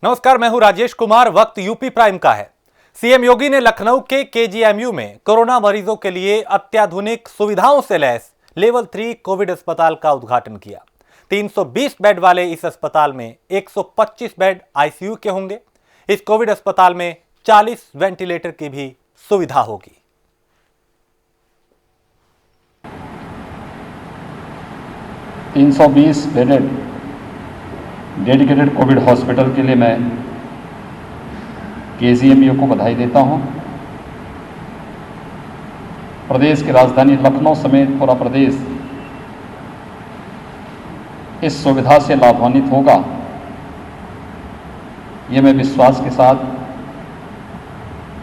नमस्कार, मैं हूं राजेश कुमार। वक्त यूपी प्राइम का है। सीएम योगी ने लखनऊ के केजीएमयू में कोरोना मरीजों के लिए अत्याधुनिक सुविधाओं से लैस लेवल 3 कोविड अस्पताल का उद्घाटन किया। 320 बेड वाले इस अस्पताल में 125 बेड आईसीयू के होंगे। इस कोविड अस्पताल में 40 वेंटिलेटर की भी सुविधा होगी। 320 बेडेड डेडिकेटेड कोविड हॉस्पिटल के लिए मैं केजीएमयू को बधाई देता हूं। प्रदेश की राजधानी लखनऊ समेत पूरा प्रदेश इस सुविधा से लाभान्वित होगा, ये मैं विश्वास के साथ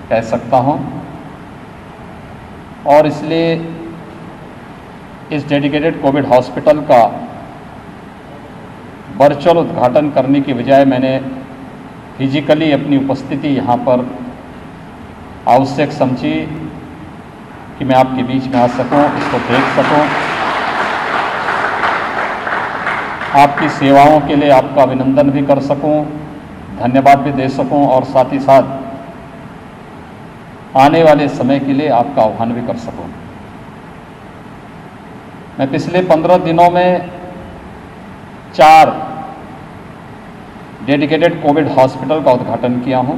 कह सकता हूं। और इसलिए इस डेडिकेटेड कोविड हॉस्पिटल का वर्चुअल उद्घाटन करने की बजाय मैंने फिजिकली अपनी उपस्थिति यहाँ पर आवश्यक समझी कि मैं आपके बीच में आ सकूं, इसको देख सकूं, आपकी सेवाओं के लिए आपका अभिनंदन भी कर सकूं, धन्यवाद भी दे सकूं और साथ ही साथ आने वाले समय के लिए आपका आह्वान भी कर सकूं। मैं पिछले 15 दिनों में 4 डेडिकेटेड कोविड हॉस्पिटल का उद्घाटन किया हूं।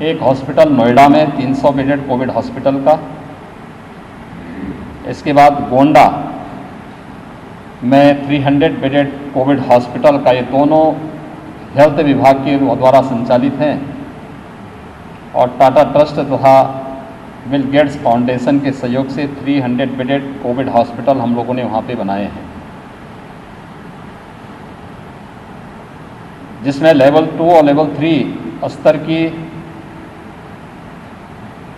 एक हॉस्पिटल नोएडा में 300 बेडेड कोविड हॉस्पिटल का, इसके बाद गोंडा में 300 बेडेड कोविड हॉस्पिटल का। ये दोनों हेल्थ विभाग के द्वारा संचालित हैं और टाटा ट्रस्ट तथा बिल गेट्स फाउंडेशन के सहयोग से 300 बेडेड कोविड हॉस्पिटल हम लोगों ने वहाँ पे बनाए हैं, जिसमें लेवल 2 और लेवल 3 स्तर की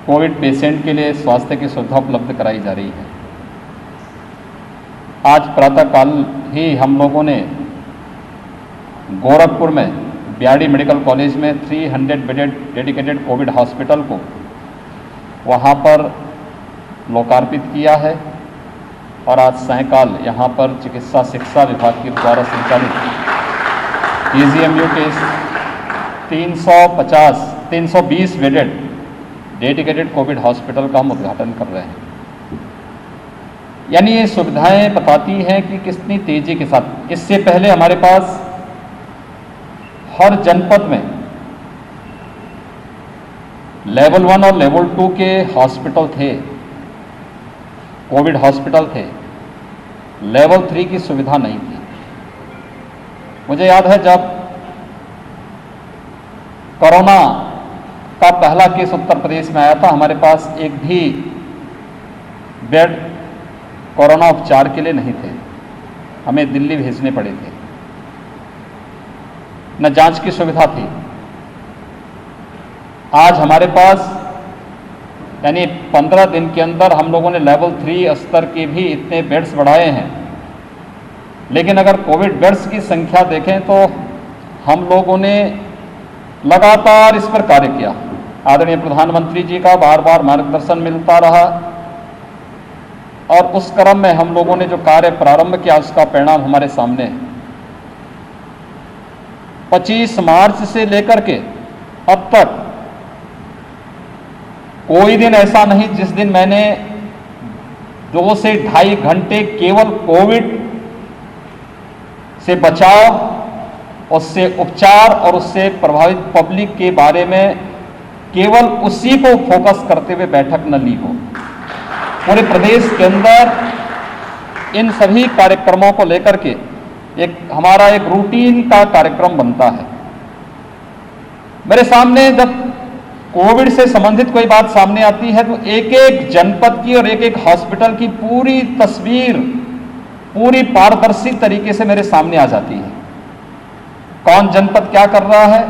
कोविड पेशेंट के लिए स्वास्थ्य की सुविधा उपलब्ध कराई जा रही है। आज प्रातःकाल ही हम लोगों ने गोरखपुर में बीआरडी मेडिकल कॉलेज में 300 बेडेड डेडिकेटेड कोविड हॉस्पिटल को वहाँ पर लोकार्पित किया है और आज सायंकाल यहाँ पर चिकित्सा शिक्षा विभाग के द्वारा संचालित केजीएमयू के 320 बेडेड डेडिकेटेड कोविड हॉस्पिटल का हम उद्घाटन कर रहे हैं। यानी ये सुविधाएं बताती हैं कि कितनी तेजी के साथ, इससे पहले हमारे पास हर जनपद में लेवल 1 और लेवल 2 के हॉस्पिटल थे, कोविड हॉस्पिटल थे, लेवल 3 की सुविधा नहीं थी। मुझे याद है जब कोरोना का पहला केस उत्तर प्रदेश में आया था, हमारे पास एक भी बेड कोरोना उपचार के लिए नहीं थे, हमें दिल्ली भेजने पड़े थे, न जांच की सुविधा थी। आज हमारे पास यानी 15 दिन के अंदर हम लोगों ने लेवल 3 स्तर के भी इतने बेड्स बढ़ाए हैं। लेकिन अगर कोविड बेड्स की संख्या देखें तो हम लोगों ने लगातार इस पर कार्य किया। आदरणीय प्रधानमंत्री जी का बार बार मार्गदर्शन मिलता रहा और उस क्रम में हम लोगों ने जो कार्य प्रारंभ किया उसका परिणाम हमारे सामने है। 25 मार्च से लेकर के अब तक कोई दिन ऐसा नहीं जिस दिन मैंने 2 से 2.5 घंटे केवल कोविड से बचाव, उससे उपचार और उससे प्रभावित पब्लिक के बारे में केवल उसी को फोकस करते हुए बैठक न ली हो। पूरे प्रदेश के अंदर इन सभी कार्यक्रमों को लेकर के हमारा एक रूटीन का कार्यक्रम बनता है। मेरे सामने जब कोविड से संबंधित कोई बात सामने आती है तो एक एक जनपद की और एक एक हॉस्पिटल की पूरी तस्वीर पूरी पारदर्शी तरीके से मेरे सामने आ जाती है। कौन जनपद क्या कर रहा है,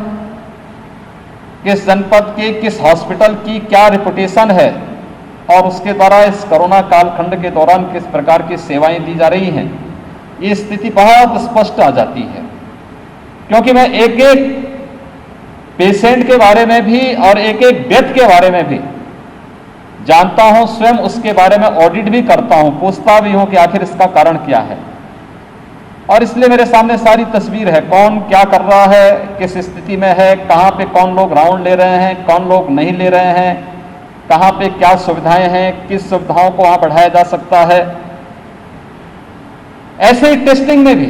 किस जनपद के किस हॉस्पिटल की क्या रिपुटेशन है और उसके द्वारा इस कोरोना कालखंड के दौरान किस प्रकार की सेवाएं दी जा रही हैं, ये स्थिति बहुत स्पष्ट आ जाती है। क्योंकि मैं एक एक पेशेंट के बारे में भी और एक एक व्यक्ति के बारे में भी जानता हूं, स्वयं उसके बारे में ऑडिट भी करता हूं, पूछता भी हूं कि आखिर इसका कारण क्या है। और इसलिए मेरे सामने सारी तस्वीर है, कौन क्या कर रहा है, किस स्थिति में है, कहाँ पे कौन लोग राउंड ले रहे हैं, कौन लोग नहीं ले रहे हैं, कहाँ पे क्या सुविधाएं हैं, किस सुविधाओं को वहाँ बढ़ाया जा सकता है। ऐसे ही टेस्टिंग में भी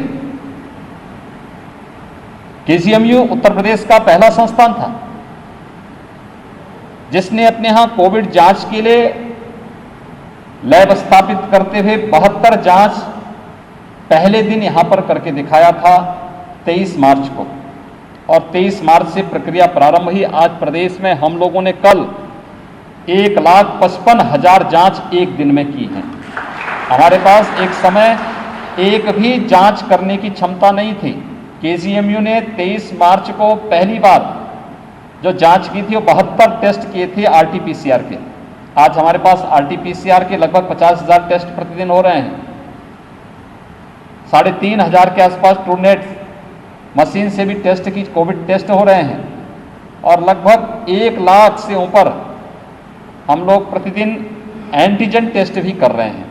केजीएमयू उत्तर प्रदेश का पहला संस्थान था जिसने अपने यहां कोविड जांच के लिए लैब स्थापित करते हुए 72 जांच पहले दिन यहां पर करके दिखाया था 23 मार्च को, और 23 मार्च से प्रक्रिया प्रारंभ हुई। आज प्रदेश में हम लोगों ने कल 1,55,000 जांच एक दिन में की है। हमारे पास एक समय एक भी जांच करने की क्षमता नहीं थी। केजीएमयू ने 23 मार्च को पहली बार जो जांच की थी वो 72 टेस्ट किए थे आरटीपीसीआर के। आज हमारे पास आरटीपीसीआर के लगभग 50,000 टेस्ट प्रतिदिन हो रहे हैं। 3,500 के आसपास ट्रूनेट मशीन से भी टेस्ट की कोविड टेस्ट हो रहे हैं, और लगभग 1 लाख से ऊपर हम लोग प्रतिदिन एंटीजन टेस्ट भी कर रहे हैं।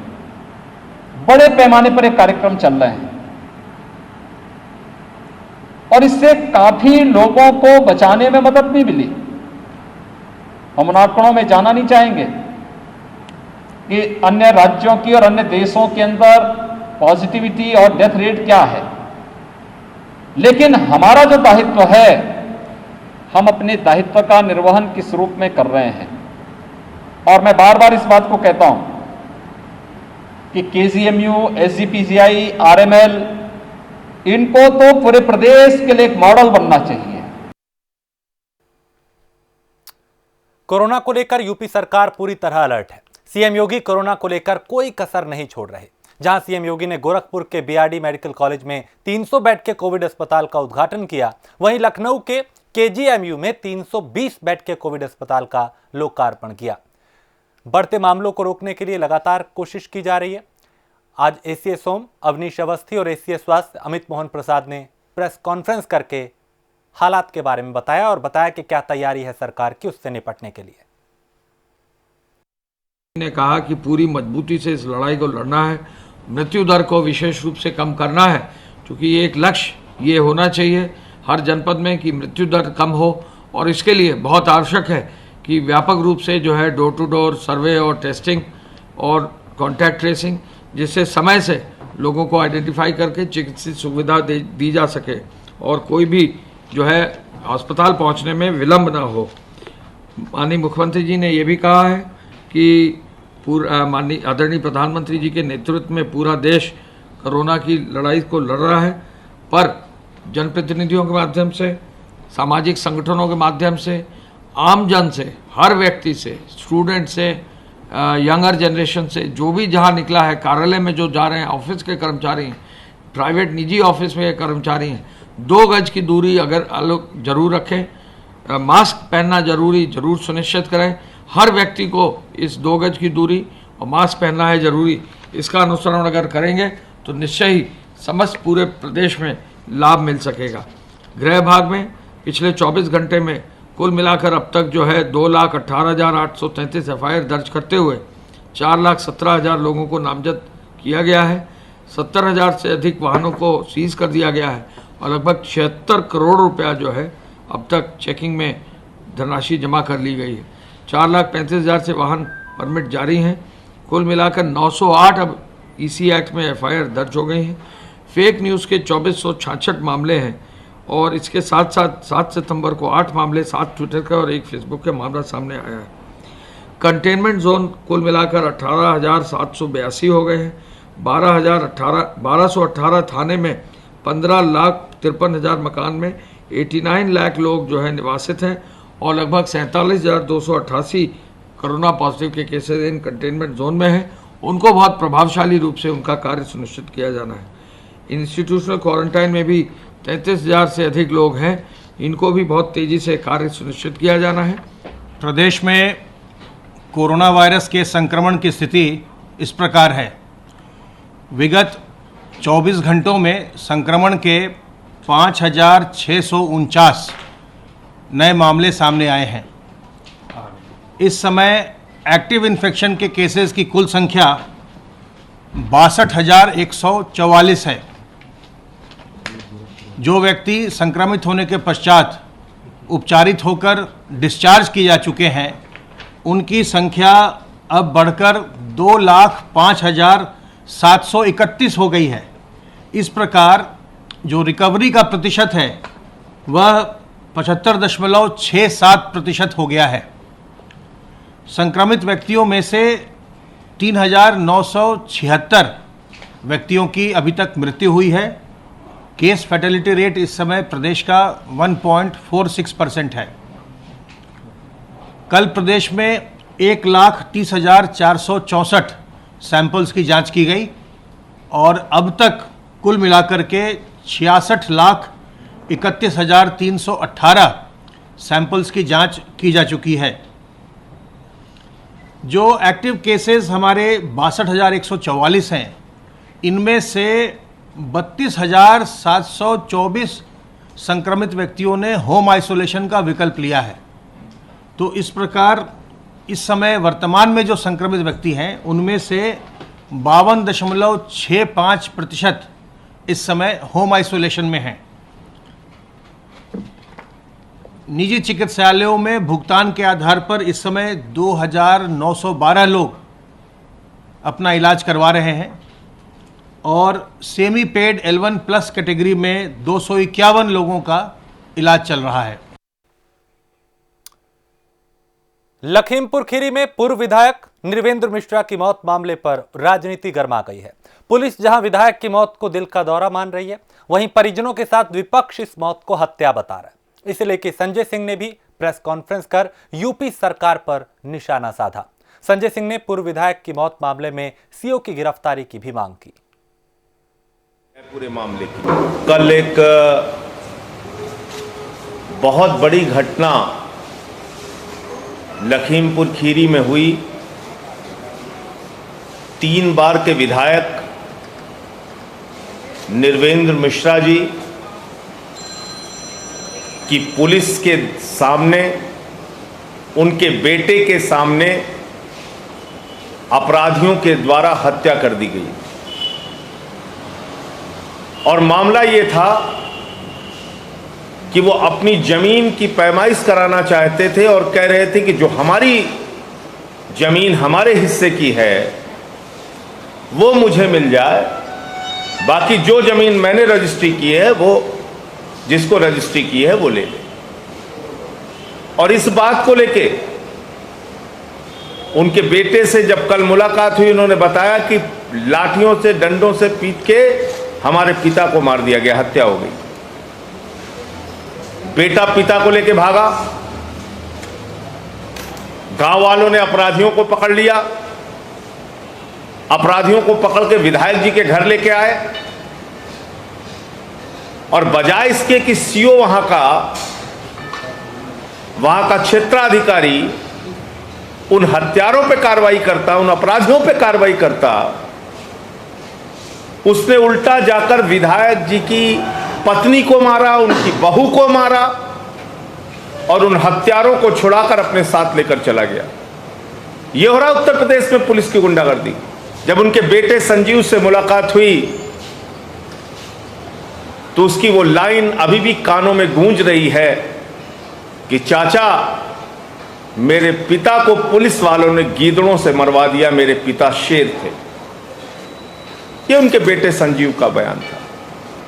बड़े पैमाने पर एक कार्यक्रम चल रहे हैं और इससे काफी लोगों को बचाने में मदद भी मिली। हम उन आंकड़ों में जाना नहीं चाहेंगे कि अन्य राज्यों की और अन्य देशों के अंदर पॉजिटिविटी और डेथ रेट क्या है, लेकिन हमारा जो दायित्व है, हम अपने दायित्व का निर्वहन किस रूप में कर रहे हैं। और मैं बार बार इस बात को कहता हूं कि केजीएमयू, एसजीपीजीआई, आरएमएल, इनको तो पूरे प्रदेश के लिए एक मॉडल बनना चाहिए। कोरोना को लेकर यूपी सरकार पूरी तरह अलर्ट है। सीएम योगी कोरोना को लेकर कोई कसर नहीं छोड़ रहे। जहां सीएम योगी ने गोरखपुर के बीआरडी मेडिकल कॉलेज में 300 बेड के कोविड अस्पताल का उद्घाटन किया, वहीं लखनऊ के केजीएमयू में 320 बेड के कोविड अस्पताल का लोकार्पण किया। बढ़ते मामलों को रोकने के लिए लगातार कोशिश की जा रही है। आज एसीएस होम अवनीश अवस्थी और एसीएस स्वास्थ्य अमित मोहन प्रसाद ने प्रेस कॉन्फ्रेंस करके हालात के बारे में बताया और बताया कि क्या तैयारी है सरकार की उससे निपटने के लिए। ने कहा कि पूरी मजबूती से इस लड़ाई को लड़ना है, मृत्यु दर को विशेष रूप से कम करना है, क्योंकि ये एक लक्ष्य ये होना चाहिए हर जनपद में कि मृत्यु दर कम हो, और इसके लिए बहुत आवश्यक है कि व्यापक रूप से जो है डोर टू डोर सर्वे और टेस्टिंग और कॉन्टैक्ट ट्रेसिंग, जिससे समय से लोगों को आइडेंटिफाई करके चिकित्सीय सुविधा दी जा सके और कोई भी जो है अस्पताल पहुंचने में विलंब ना हो। माननीय मुख्यमंत्री जी ने ये भी कहा है कि माननीय आदरणीय प्रधानमंत्री जी के नेतृत्व में पूरा देश कोरोना की लड़ाई को लड़ रहा है, पर जनप्रतिनिधियों के माध्यम से, सामाजिक संगठनों के माध्यम से, आम जन से, हर व्यक्ति से, स्टूडेंट से, यंगर जनरेशन से, जो भी जहाँ निकला है, कार्यालय में जो जा रहे हैं, ऑफिस के कर्मचारी हैं, प्राइवेट निजी ऑफिस में कर्मचारी हैं, 2 गज की दूरी अगर लोग जरूर रखें, मास्क पहनना जरूर सुनिश्चित करें। हर व्यक्ति को इस 2 गज की दूरी और मास्क पहनना है जरूरी। इसका अनुसरण अगर करेंगे तो निश्चय ही समस्त पूरे प्रदेश में लाभ मिल सकेगा। गृह विभाग में पिछले 24 घंटे में कुल मिलाकर अब तक जो है 2,18,833 एफआईआर दर्ज करते हुए 4,17,000 लोगों को नामजद किया गया है। 70,000 से अधिक वाहनों को सीज कर दिया गया है और लगभग 76 करोड़ रुपया जो है अब तक चेकिंग में धनराशि जमा कर ली गई है। 4,35,000 से वाहन परमिट जारी हैं। कुल मिलाकर 908 अब ईसी एक्ट में एफआईआर दर्ज हो गई हैं। फेक न्यूज़ के 2466 मामले हैं और इसके साथ साथ 7 सितंबर को 8 मामले, 7 ट्विटर का और 1 फेसबुक का मामला सामने आया है। कंटेनमेंट जोन कुल मिलाकर 18,782 हो गए हैं। 1218 थाने में 15,53,000 मकान में 89 लाख लोग जो है निवासित हैं और लगभग 47,288 कोरोना पॉजिटिव के केसेज इन कंटेनमेंट जोन में हैं। उनको बहुत प्रभावशाली रूप से उनका कार्य सुनिश्चित किया जाना है। इंस्टीट्यूशनल क्वारंटाइन में भी 33,000 से अधिक लोग हैं, इनको भी बहुत तेज़ी से कार्य सुनिश्चित किया जाना है। प्रदेश में कोरोना वायरस के संक्रमण की स्थिति इस प्रकार है। विगत 24 घंटों में संक्रमण के 5,649 नए मामले सामने आए हैं। इस समय एक्टिव इन्फेक्शन के केसेस की कुल संख्या 62,144 है। जो व्यक्ति संक्रमित होने के पश्चात उपचारित होकर डिस्चार्ज किए जा चुके हैं, उनकी संख्या अब बढ़कर 2,05,731 हो गई है। इस प्रकार जो रिकवरी का प्रतिशत है वह 75.67% हो गया है। संक्रमित व्यक्तियों में से 3,976 व्यक्तियों की अभी तक मृत्यु हुई है। केस फैटेलिटी रेट इस समय प्रदेश का 1.46% है। कल प्रदेश में 1,30,464 सैंपल्स की जांच की गई और अब तक कुल मिलाकर के 66,31,318 सैंपल्स की जांच की जा चुकी है। जो एक्टिव केसेस हमारे 62,144 हैं, इनमें से 32,724 संक्रमित व्यक्तियों ने होम आइसोलेशन का विकल्प लिया है। तो इस प्रकार इस समय वर्तमान में जो संक्रमित व्यक्ति हैं उनमें से 52.65% इस समय होम आइसोलेशन में हैं। निजी चिकित्सालयों में भुगतान के आधार पर इस समय 2,912 लोग अपना इलाज करवा रहे हैं और semi paid L1 plus category में 251 लोगों का इलाज चल रहा है। लखीमपुर खीरी में पूर्व विधायक निर्वेंद्र मिश्रा की मौत मामले पर राजनीति गर्मा गई है। पुलिस जहां विधायक की मौत को दिल का दौरा मान रही है, वहीं परिजनों के साथ विपक्ष इस मौत को हत्या बता रहा है। इसे लेकर संजय सिंह ने भी प्रेस कॉन्फ्रेंस कर यूपी सरकार पर निशाना साधा। संजय सिंह ने पूर्व विधायक की मौत मामले में सीओ की गिरफ्तारी की भी मांग की। पूरे मामले की कल एक बहुत बड़ी घटना लखीमपुर खीरी में हुई। 3 बार के विधायक निर्वेंद्र मिश्रा जी की पुलिस के सामने, उनके बेटे के सामने अपराधियों के द्वारा हत्या कर दी गई। और मामला ये था कि वो अपनी जमीन की पैमाइश कराना चाहते थे और कह रहे थे कि जो हमारी जमीन हमारे हिस्से की है वो मुझे मिल जाए, बाकी जो जमीन मैंने रजिस्ट्री की है वो जिसको रजिस्ट्री की है वो ले ले। और इस बात को लेके उनके बेटे से जब कल मुलाकात हुई, उन्होंने बताया कि लाठियों से, डंडों से पीट के हमारे पिता को मार दिया गया, हत्या हो गई। बेटा पिता को लेके भागा, गांव वालों ने अपराधियों को पकड़ लिया, अपराधियों को पकड़ के विधायक जी के घर लेके आए और बजाय इसके कि सीओ वहां का क्षेत्राधिकारी उन हत्यारों पे कार्रवाई करता, उन अपराधियों पे कार्रवाई करता, उसने उल्टा जाकर विधायक जी की पत्नी को मारा, उनकी बहू को मारा और उन हत्यारों को छुड़ाकर अपने साथ लेकर चला गया। यह हो रहा उत्तर प्रदेश में पुलिस की गुंडागर्दी। जब उनके बेटे संजीव से मुलाकात हुई तो उसकी वो लाइन अभी भी कानों में गूंज रही है कि चाचा, मेरे पिता को पुलिस वालों ने गीदड़ों से मरवा दिया, मेरे पिता शेर थे। ये उनके बेटे संजीव का बयान था।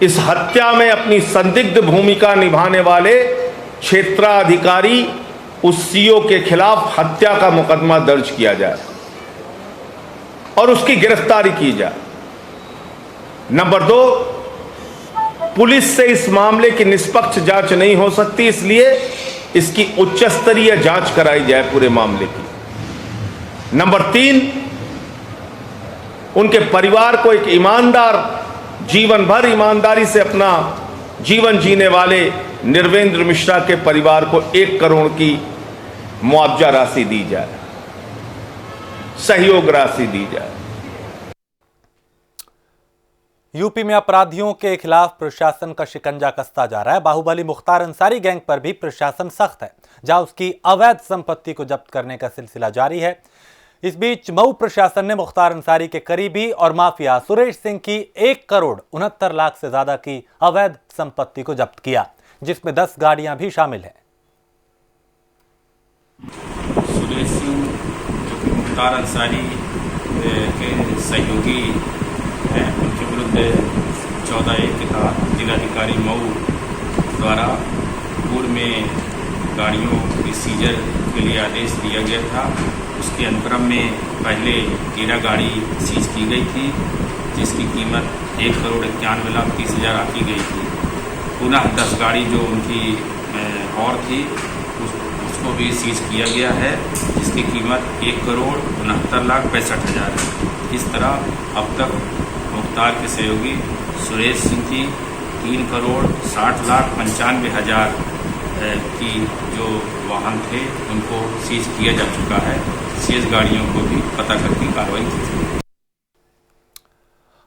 इस हत्या में अपनी संदिग्ध भूमिका निभाने वाले क्षेत्राधिकारी उस सीओ के खिलाफ हत्या का मुकदमा दर्ज किया जाए और उसकी गिरफ्तारी की जाए। नंबर 2, पुलिस से इस मामले की निष्पक्ष जांच नहीं हो सकती, इसलिए इसकी उच्च स्तरीय जांच कराई जाए पूरे मामले की। नंबर 3, उनके परिवार को एक ईमानदार, जीवन भर ईमानदारी से अपना जीवन जीने वाले निर्वेंद्र मिश्रा के परिवार को 1 करोड़ की मुआवजा राशि दी जाए, सहयोग राशि दी जाए। यूपी में अपराधियों के खिलाफ प्रशासन का शिकंजा कसता जा रहा है। बाहुबली मुख्तार अंसारी गैंग पर भी प्रशासन सख्त है, जहां उसकी अवैध संपत्ति को जब्त करने का सिलसिला जारी है। इस बीच मऊ प्रशासन ने मुख्तार अंसारी के करीबी और माफिया सुरेश सिंह की 1,69,00,000 से ज्यादा की अवैध संपत्ति को जब्त किया, जिसमें 10 गाड़ियां भी शामिल हैं। सुरेश सिंह जो कि मुख्तार अंसारी के सहयोगी हैं, उनके विरुद्ध 14(1) के तहत जिलाधिकारी मऊ द्वारा पूर्व में गाड़ियों की सीजर के लिए आदेश दिया गया था। उसके अनुक्रम में पहले 13 गाड़ी सीज की गई थी, जिसकी कीमत 1,91,30,000 आकी गई थी। पुनः 10 गाड़ी जो उनकी और थी उसको भी सीज किया गया है, जिसकी कीमत 1,69,65,000 है। इस तरह अब तक मुख्तार के सहयोगी सुरेश सिंह की 3,60,95,000 की जो वाहन थे उनको सीज किया जा चुका है। शेष गाड़ियों को भी पता करके कार्रवाई की जाएगी।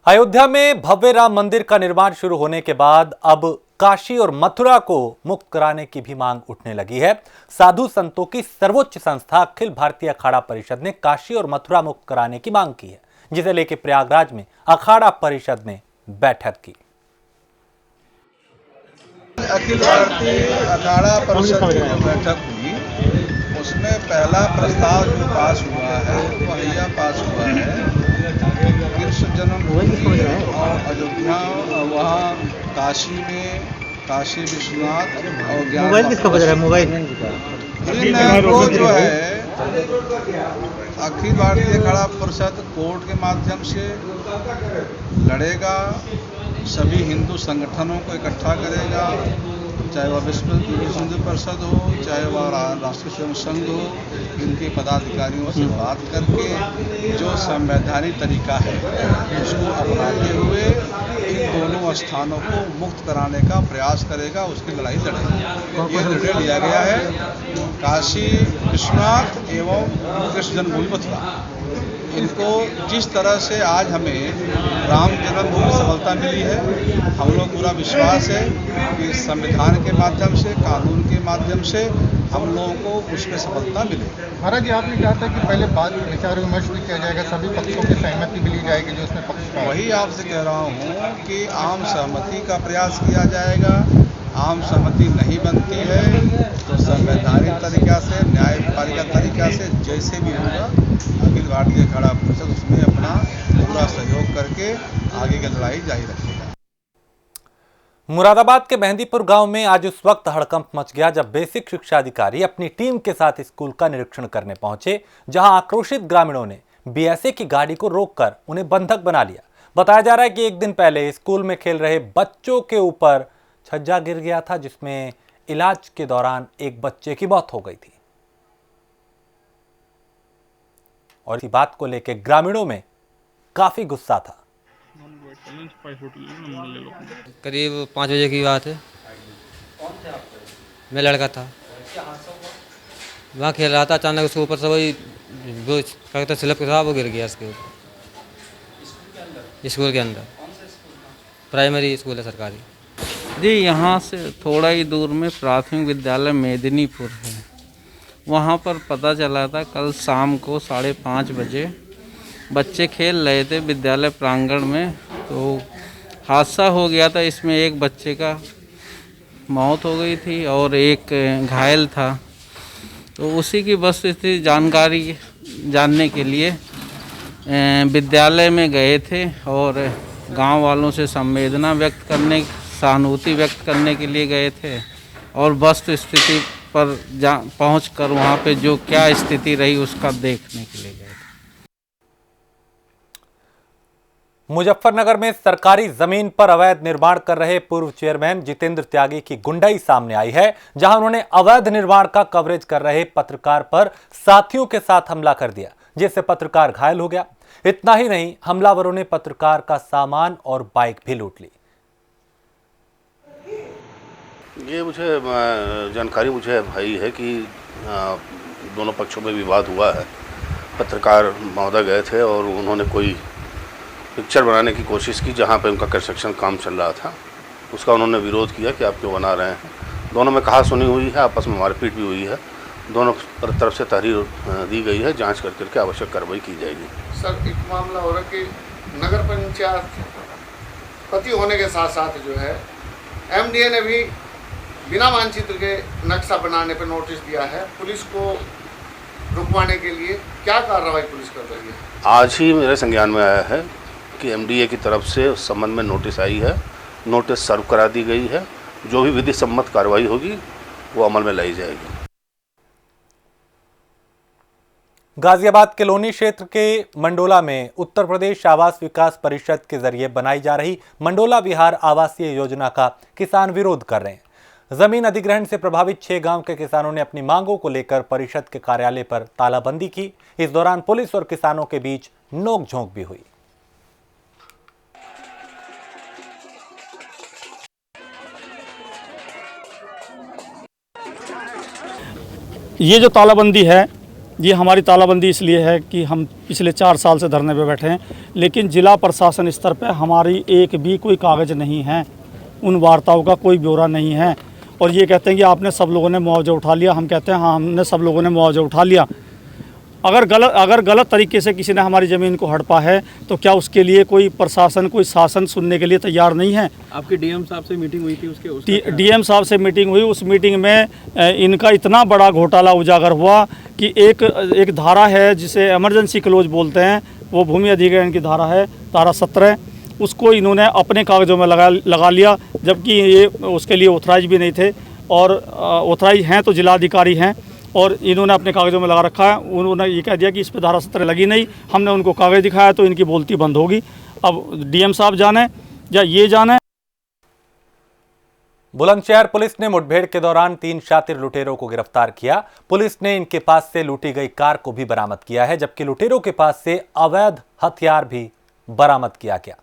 अयोध्या में भव्य राम मंदिर का निर्माण शुरू होने के बाद अब काशी और मथुरा को मुक्त कराने की भी मांग उठने लगी है। साधु संतों की सर्वोच्च संस्था अखिल भारतीय अखाड़ा परिषद ने काशी और मथुरा मुक्त कराने की मांग की है, जिसे लेकर प्रयागराज में अखाड़ा परिषद ने बैठक की। अखिल भारतीय अखाड़ा परिषद की जो बैठक हुई, उसमें पहला प्रस्ताव जो पास हुआ है वो यह पास हुआ है कृष्ण जन्मभूमि और अयोध्या, वहाँ काशी में काशी विश्वनाथ और ज्ञान इनको जो है अखिल भारतीय अखाड़ा परिषद कोर्ट के माध्यम से लड़ेगा, सभी हिंदू संगठनों को इकट्ठा करेगा, चाहे वह विश्व हिंदू परिषद हो, चाहे वह राष्ट्रीय स्वयं संघ हो। इनके पदाधिकारियों से बात करके जो संवैधानिक तरीका है उसको अपनाते हुए इन दोनों स्थानों को मुक्त कराने का प्रयास करेगा, उसकी लड़ाई लड़ेगा। ये निर्णय लिया गया है काशी विश्वनाथ एवं कृष्ण जन्मभूमि मथुरा, इनको जिस तरह से आज हमें राम जन्मभूमि सफलता मिली है, हम लोग पूरा विश्वास है कि संविधान के माध्यम से, कानून के माध्यम से हम लोगों को उसमें सफलता मिले। महाराज जी, आपने कहा था कि पहले बात विचार विमर्श भी किया जाएगा, सभी पक्षों की सहमति भी ली जाएगी जो उसमें पक्ष का। वही आपसे कह रहा हूँ कि आम सहमति का प्रयास किया जाएगा। आम सहमति नहीं बनती है तो संवैधानिक तरीका से, न्यायपालिका तरीका से जैसे भी होगा अखिल भारतीय अखाड़ा परिषद उसमें अपना पूरा सहयोग करके आगे की लड़ाई जारी रखेगा। मुरादाबाद के मेहंदीपुर गांव में आज उस वक्त हड़कंप मच गया जब बेसिक शिक्षा अधिकारी अपनी टीम के साथ स्कूल का निरीक्षण करने पहुंचे, जहां आक्रोशित ग्रामीणों ने बीएसए की गाड़ी को रोककर उन्हें बंधक बना लिया। बताया जा रहा है कि एक दिन पहले स्कूल में खेल रहे बच्चों के ऊपर छज्जा गिर गया था, जिसमें इलाज के दौरान एक बच्चे की मौत हो गई थी और इसी बात को लेकर ग्रामीणों में काफी गुस्सा था। करीब 5 बजे की बात है। मैं लड़का था, वहाँ खेल रहा था, अचानक उसके ऊपर से वही वो कहता स्लिप के साथ वो गिर गया इसके ऊपर, स्कूल के अंदर। प्राइमरी स्कूल है सरकारी जी। यहाँ से थोड़ा ही दूर में प्राथमिक विद्यालय मेदिनीपुर है, वहाँ पर पता चला था कल शाम को 5:30 बजे बच्चे खेल रहे थे विद्यालय प्रांगण में, तो हादसा हो गया था। इसमें एक बच्चे का मौत हो गई थी और एक घायल था। तो उसी की वस्तुस्थिति जानकारी जानने के लिए विद्यालय में गए थे और गांव वालों से संवेदना व्यक्त करने, सहानुभूति व्यक्त करने के लिए गए थे और वस्तु स्थिति पर पहुंचकर वहां पे जो क्या स्थिति रही उसका देखने के लिए गए थे। मुजफ्फरनगर में सरकारी जमीन पर अवैध निर्माण कर रहे पूर्व चेयरमैन जितेंद्र त्यागी की गुंडाई सामने आई है, जहां उन्होंने अवैध निर्माण का कवरेज कर रहे पत्रकार पर साथियों के साथ हमला कर दिया, जिससे पत्रकार घायल हो गया। इतना ही नहीं, हमलावरों ने पत्रकार का सामान और बाइक भी लूट ली। ये मुझे जानकारी मुझे भाई है कि दोनों पक्षों में विवाद हुआ है। पत्रकार महोदय गए थे और उन्होंने कोई पिक्चर बनाने की कोशिश की जहाँ पे उनका कंस्ट्रक्शन काम चल रहा था, उसका उन्होंने विरोध किया कि आप क्यों बना रहे हैं। दोनों में कहा सुनी हुई है, आपस में मारपीट भी हुई है दोनों तरफ से तहरीर दी गई है, जांच करके आवश्यक कार्रवाई की जाएगी। सर एक मामला हो रहा कि नगर पंचायत पति होने के साथ साथ जो है एमडीए ने भी बिना मानचित्र के नक्शा बनाने पर नोटिस दिया है पुलिस को रुकवाने के लिए। क्या कार्रवाई पुलिस कर रही है? आज ही मेरे संज्ञान में आया है कि एमडीए की तरफ से उस संबंध में नोटिस आई है, नोटिस सर्व करा दी गई है। जो भी विधि सम्मत कार्रवाई होगी वो अमल में लाई जाएगी। गाजियाबाद के लोनी क्षेत्र के मंडोला में उत्तर प्रदेश आवास विकास परिषद के जरिए बनाई जा रही मंडोला विहार आवासीय योजना का किसान विरोध कर रहे हैं। जमीन अधिग्रहण से प्रभावित 6 गांव के किसानों ने अपनी मांगों को लेकर परिषद के कार्यालय पर तालाबंदी की। इस दौरान पुलिस और किसानों के बीच नोकझोंक भी हुई। ये जो तालाबंदी है, ये हमारी तालाबंदी इसलिए है कि हम पिछले 4 साल से धरने पे बैठे हैं, लेकिन जिला प्रशासन स्तर पे हमारी एक भी कोई कागज़ नहीं है, उन वार्ताओं का कोई ब्यौरा नहीं है। और ये कहते हैं कि आपने सब लोगों ने मुआवजा उठा लिया। हम कहते हैं हाँ, हमने सब लोगों ने मुआवजा उठा लिया। अगर गलत तरीके से किसी ने हमारी ज़मीन को हड़पा है तो क्या उसके लिए कोई प्रशासन, कोई शासन सुनने के लिए तैयार नहीं है? आपकी डीएम साहब से मीटिंग हुई थी, उसके डीएम साहब से मीटिंग हुई। उस मीटिंग में इनका इतना बड़ा घोटाला उजागर हुआ कि एक धारा है जिसे इमरजेंसी क्लोज बोलते हैं, वो भूमि अधिग्रहण की धारा है, धारा 17, उसको इन्होंने अपने कागज़ों में लगा लिया, जबकि ये उसके लिए ऑथराइज भी नहीं थे। और ऑथराइज हैं तो जिलाधिकारी हैं, और इन्होंने अपने कागज़ों में लगा रखा है। उन्होंने ये कह दिया कि इस पे धारा 17 लगी नहीं। हमने उनको कागज़ दिखाया तो इनकी बोलती बंद होगी। अब डीएम साहब जाने या ये जाने। बुलंदशहर पुलिस ने मुठभेड़ के दौरान 3 शातिर लुटेरों को गिरफ्तार किया। पुलिस ने इनके पास से लूटी गई कार को भी बरामद किया है, जबकि लुटेरों के पास से अवैध हथियार भी बरामद किया गया।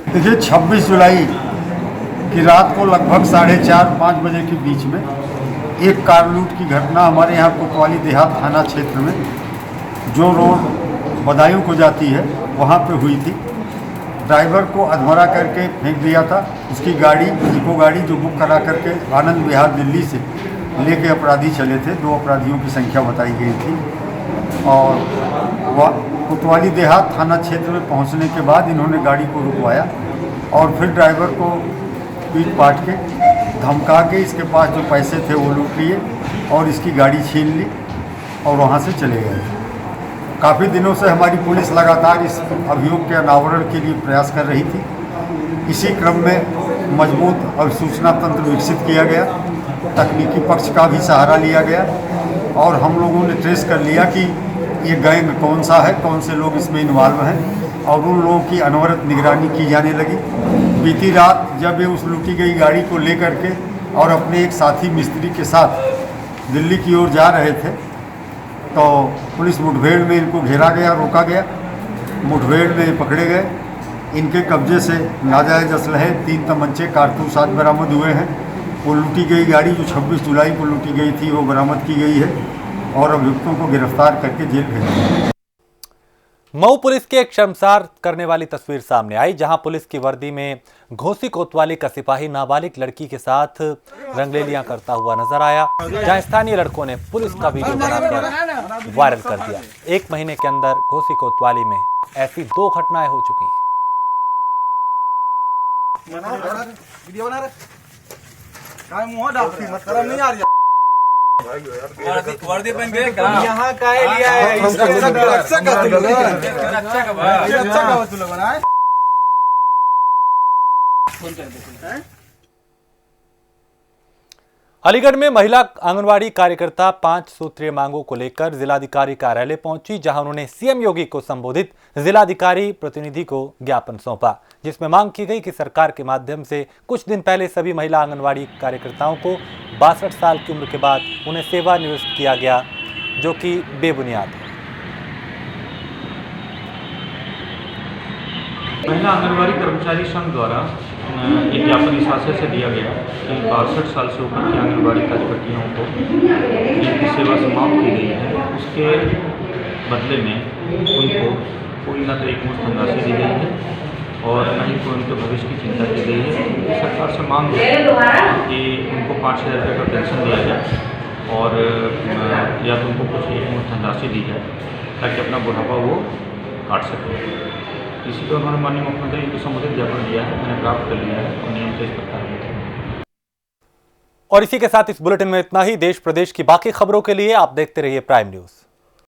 देखिए 26 जुलाई की रात को लगभग 4:30-5 बजे के बीच में एक कार लूट की घटना हमारे यहाँ कोतवाली देहात थाना क्षेत्र में, जो रोड बदायूं को जाती है, वहाँ पे हुई थी। ड्राइवर को अधमरा करके फेंक दिया था। उसकी गाड़ी, इको गाड़ी जो बुक करा करके आनंद विहार दिल्ली से लेके अपराधी चले थे। 2 अपराधियों की संख्या बताई गई थी। और कोतवाली देहात थाना क्षेत्र में पहुंचने के बाद इन्होंने गाड़ी को रुकवाया और फिर ड्राइवर को पीट पाट के धमका के इसके पास जो पैसे थे वो लूट लिए और इसकी गाड़ी छीन ली और वहां से चले गए। काफ़ी दिनों से हमारी पुलिस लगातार इस अभियोग के अनावरण के लिए प्रयास कर रही थी। इसी क्रम में मजबूत अभिसूचना तंत्र विकसित किया गया, तकनीकी पक्ष का भी सहारा लिया गया और हम लोगों ने ट्रेस कर लिया कि ये गैंग कौन सा है, कौन से लोग इसमें इन्वॉल्व हैं, और उन लोगों की अनवरत निगरानी की जाने लगी। बीती रात जब ये उस लूटी गई गाड़ी को लेकर के और अपने एक साथी मिस्त्री के साथ दिल्ली की ओर जा रहे थे तो पुलिस मुठभेड़ में इनको घेरा गया, रोका गया। मुठभेड़ में पकड़े गए। इनके कब्जे से नाजायज असलहे, 3 तमंचे, कारतूस आदि बरामद हुए हैं। वो लूटी गई गाड़ी जो 26 जुलाई को लूटी गई थी वो बरामद की गई है और अभियुक्तों को गिरफ्तार करके जेल भेजा गया। मऊ पुलिस की एक शर्मसार करने वाली तस्वीर सामने आई, जहां पुलिस की वर्दी में घोसी कोतवाली का सिपाही नाबालिग लड़की के साथ रंगलेलियां करता हुआ नजर आया, जहां स्थानीय लड़कों ने पुलिस का वीडियो बनाकर वायरल कर दिया। 1 महीने के अंदर घोसी कोतवाली में ऐसी 2 घटनाएं हो चुकी हैं। वर्दी पहन के यहाँ का लिया है, रक्षा अलीगढ़ में महिला आंगनवाड़ी कार्यकर्ता 5 सूत्रीय मांगों को लेकर जिलाधिकारी कार्यालय पहुंची, जहां उन्होंने सीएम योगी को संबोधित जिलाधिकारी प्रतिनिधि को ज्ञापन सौंपा, जिसमें मांग की गई कि सरकार के माध्यम से कुछ दिन पहले सभी महिला आंगनवाड़ी कार्यकर्ताओं को 62 साल की उम्र के बाद उन्हें सेवानिवृत्त किया गया, जो कि बेबुनियाद है। महिला आंगनवाड़ी कर्मचारी संघ द्वारा एक ज्ञापन इस आशय से दिया गया कि 62 साल से ऊपर की आंगनबाड़ी कार्यकर्तियों को जिनकी सेवा समाप्त की गई है उसके बदले में उनको कोई ना तो एक मुश्त धनराशि दी गई है और न ही कोई उनके भविष्य की चिंता की गई है। सरकार से मांग है कि उनको 5,000 रुपये का पेंशन दिया जाए और या तो उनको कुछ एक मुश्त धनराशि दी जाए ताकि अपना बुढ़ापा वो काट सकें। इसी पर उन्होंने माननीय मुख्यमंत्री को संबोधित ज्ञापन दिया है, मैंने प्राप्त कर लिया है और नियम से इस पर कार्रवाई करेंगे। और इसी के साथ इस बुलेटिन में इतना ही। देश प्रदेश की बाकी खबरों के लिए आप देखते रहिए प्राइम न्यूज़।